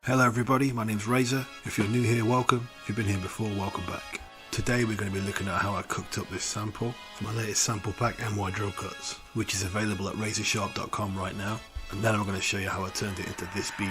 Hello everybody, my name's Razor. If you're new here, welcome. If you've been here before, welcome back. Today we're going to be looking at how I cooked up this sample for my latest sample pack NY drill cuts, which is available at razorsharpe.com right now. And then I'm going to show you how I turned it into this beat.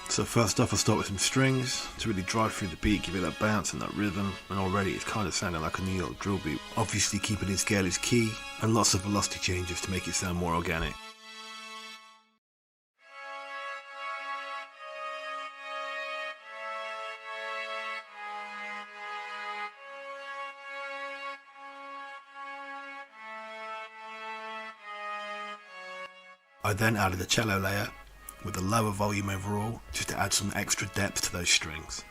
So first off, I'll start with some strings to really drive through the beat, give it that bounce and that rhythm, and already it's kind of sounding like a New York drill beat. Obviously keeping in scale is key, and lots of velocity changes to make it sound more organic. I then added a cello layer with a lower volume overall, just to add some extra depth to those strings.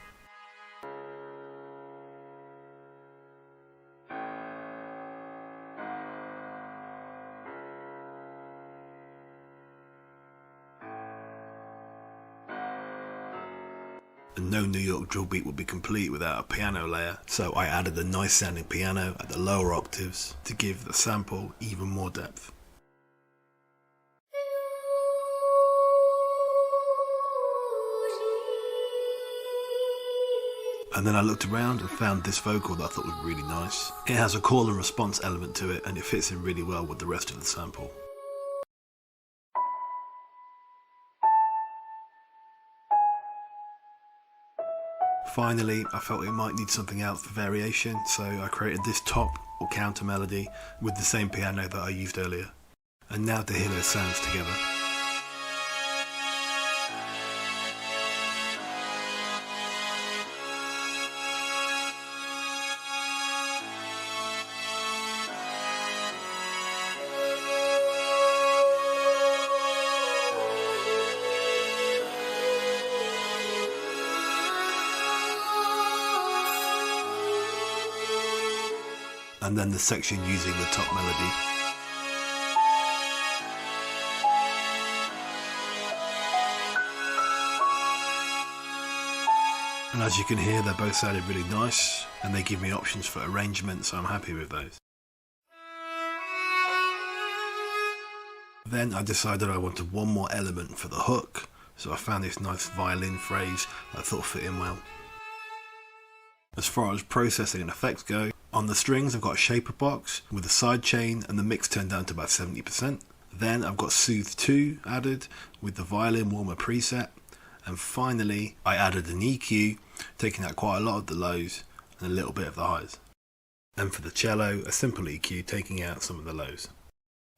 And no New York drill beat would be complete without a piano layer, so I added a nice sounding piano at the lower octaves to give the sample even more depth. And then I looked around and found this vocal that I thought was really nice. It has a call and response element to it, and it fits in really well with the rest of the sample. Finally, I felt it might need something else for variation, so I created this top or counter melody with the same piano that I used earlier. And now to hear those sounds together. And then the section using the top melody. And as you can hear, they both sounded really nice, and they give me options for arrangement, so I'm happy with those. Then I decided I wanted one more element for the hook, so I found this nice violin phrase that I thought fit in well. As far as processing and effects go, on the strings I've got a shaper box with a side chain and the mix turned down to about 70%. Then I've got Soothe 2 added with the violin warmer preset. And finally I added an EQ, taking out quite a lot of the lows and a little bit of the highs. And for the cello, a simple EQ taking out some of the lows.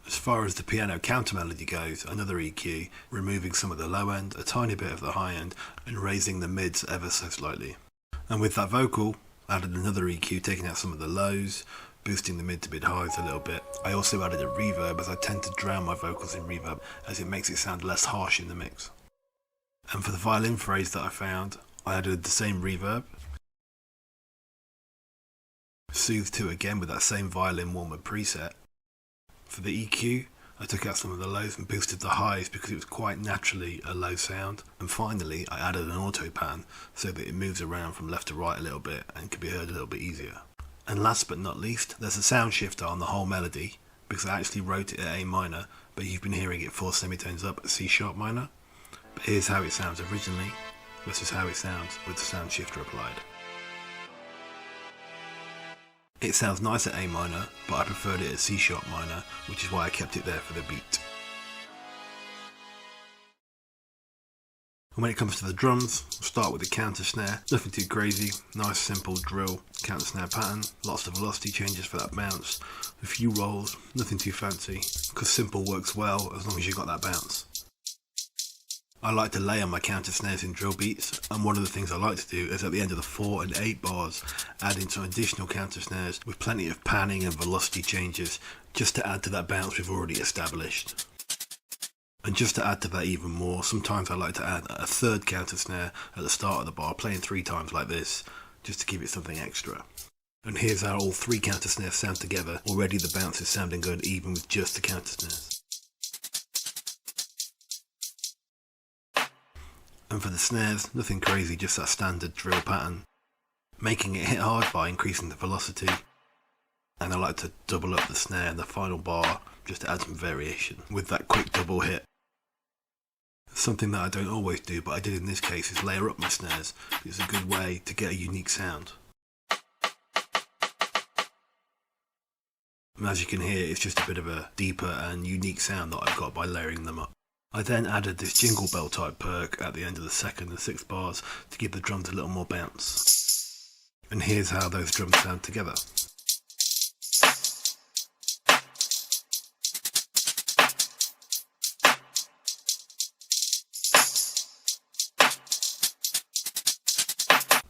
As far as the piano counter melody goes, another EQ, removing some of the low end, a tiny bit of the high end, and raising the mids ever so slightly. And with that vocal, I added another EQ, taking out some of the lows, boosting the mid to mid highs a little bit. I also added a reverb, as I tend to drown my vocals in reverb, as it makes it sound less harsh in the mix. And for the violin phrase that I found, I added the same reverb. Soothe 2 again with that same violin warmer preset. For the EQ, I took out some of the lows and boosted the highs because it was quite naturally a low sound. And finally, I added an auto pan so that it moves around from left to right a little bit and can be heard a little bit easier. And last but not least, there's a sound shifter on the whole melody because I actually wrote it at A minor, but you've been hearing it 4 semitones up at C sharp minor. But here's how it sounds originally versus how it sounds with the sound shifter applied. It sounds nice at A minor, but I preferred it at C sharp minor, which is why I kept it there for the beat. And when it comes to the drums, I'll start with the counter snare. Nothing too crazy, nice simple drill counter snare pattern, lots of velocity changes for that bounce, a few rolls, nothing too fancy, because simple works well as long as you got that bounce. I like to layer my counter snares in drill beats, and one of the things I like to do is at the end of the 4 and 8 bars, add in some additional counter snares with plenty of panning and velocity changes, just to add to that bounce we've already established. And just to add to that even more, sometimes I like to add a third counter snare at the start of the bar, playing 3 times like this, just to give it something extra. And here's how all 3 counter snares sound together. Already the bounce is sounding good even with just the counter snares. And for the snares, nothing crazy, just that standard drill pattern. Making it hit hard by increasing the velocity. And I like to double up the snare in the final bar just to add some variation with that quick double hit. Something that I don't always do, but I did in this case, is layer up my snares. It's a good way to get a unique sound. And as you can hear, it's just a bit of a deeper and unique sound that I've got by layering them up. I then added this jingle bell type perk at the end of the 2nd and 6th bars to give the drums a little more bounce. And here's how those drums sound together.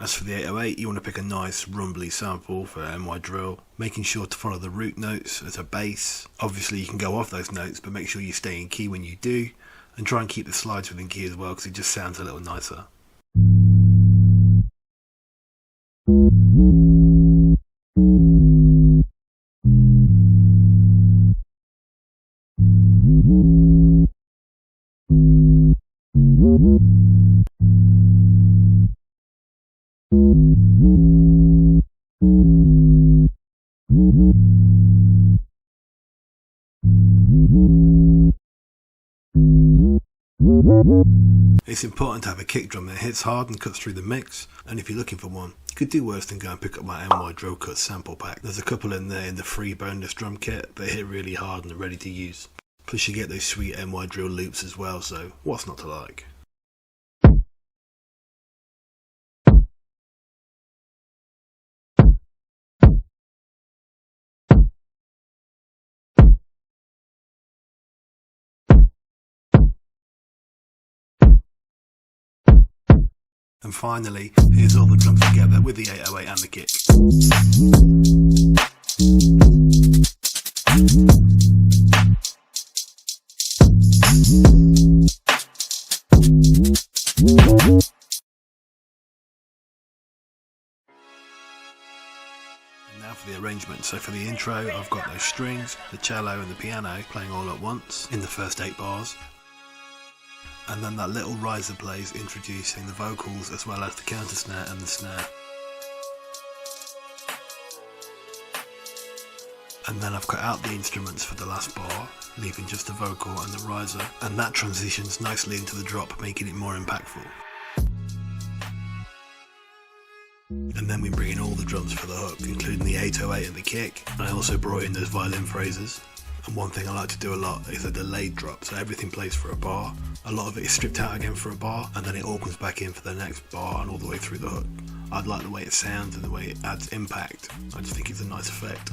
As for the 808, you want to pick a nice rumbly sample for NY drill, making sure to follow the root notes as a bass. Obviously you can go off those notes, but make sure you stay in key when you do, and try and keep the slides within key as well, because it just sounds a little nicer. It's important to have a kick drum that hits hard and cuts through the mix, and if you're looking for one, you could do worse than go and pick up my NY Drill Cut sample pack. There's a couple in there in the free bonus drum kit that hit really hard and are ready to use. Plus you get those sweet NY Drill loops as well, so what's not to like? And finally, here's all the drums together with the 808 and the kick. And now for the arrangement. So for the intro, I've got those strings, the cello and the piano playing all at once in the first 8 bars. And then that little riser plays introducing the vocals as well as the counter snare and the snare. And then I've cut out the instruments for the last bar, leaving just the vocal and the riser, and that transitions nicely into the drop, making it more impactful. And then we bring in all the drums for the hook, including the 808 and the kick. And I also brought in those violin phrases. And one thing I like to do a lot is a delayed drop, so everything plays for a bar. A lot of it is stripped out again for a bar, and then it all comes back in for the next bar and all the way through the hook. I like the way it sounds and the way it adds impact. I just think it's a nice effect.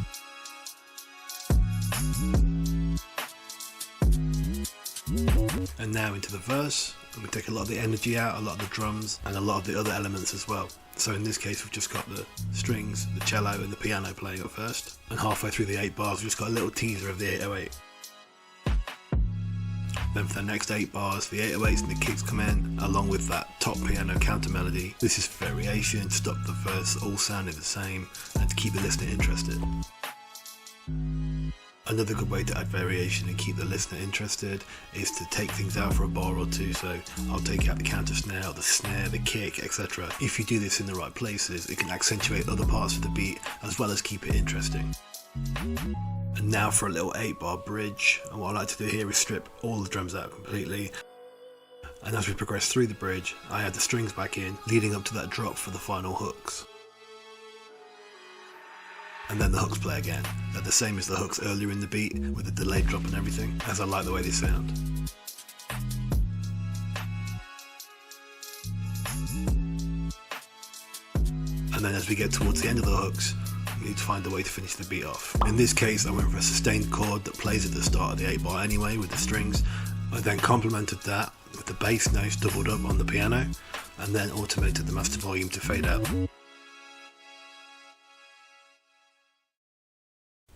And now into the verse, and we take a lot of the energy out, a lot of the drums, and a lot of the other elements as well. So in this case we've just got the strings, the cello and the piano playing at first, and halfway through the 8 bars we've just got a little teaser of the 808. Then for the next 8 bars, the 808s and the kicks come in, along with that top piano counter melody. This is variation, stop the verse, all sounding the same, and to keep the listener interested. Another good way to add variation and keep the listener interested is to take things out for a bar or two. So I'll take out the counter snare, the snare, the kick, etc. If you do this in the right places, it can accentuate other parts of the beat as well as keep it interesting. And now for a little 8-bar bridge, and what I like to do here is strip all the drums out completely. And as we progress through the bridge, I add the strings back in, leading up to that drop for the final hooks. And then the hooks play again. They're the same as the hooks earlier in the beat, with the delayed drop and everything, as I like the way they sound. And then as we get towards the end of the hooks, we need to find a way to finish the beat off. In this case I went for a sustained chord that plays at the start of the 8-bar anyway with the strings. I then complemented that with the bass notes doubled up on the piano, and then automated the master volume to fade out.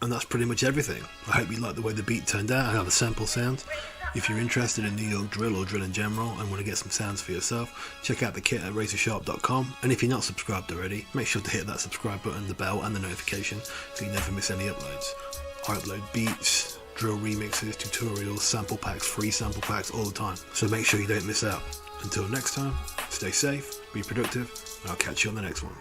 And that's pretty much everything. I hope you like the way the beat turned out and how the sample sounds. If you're interested in New York drill or drill in general and want to get some sounds for yourself, check out the kit at RazorSharpe.com. And if you're not subscribed already, make sure to hit that subscribe button, the bell and the notification so you never miss any uploads. I upload beats, drill remixes, tutorials, sample packs, free sample packs all the time, so make sure you don't miss out. Until next time, stay safe, be productive, and I'll catch you on the next one.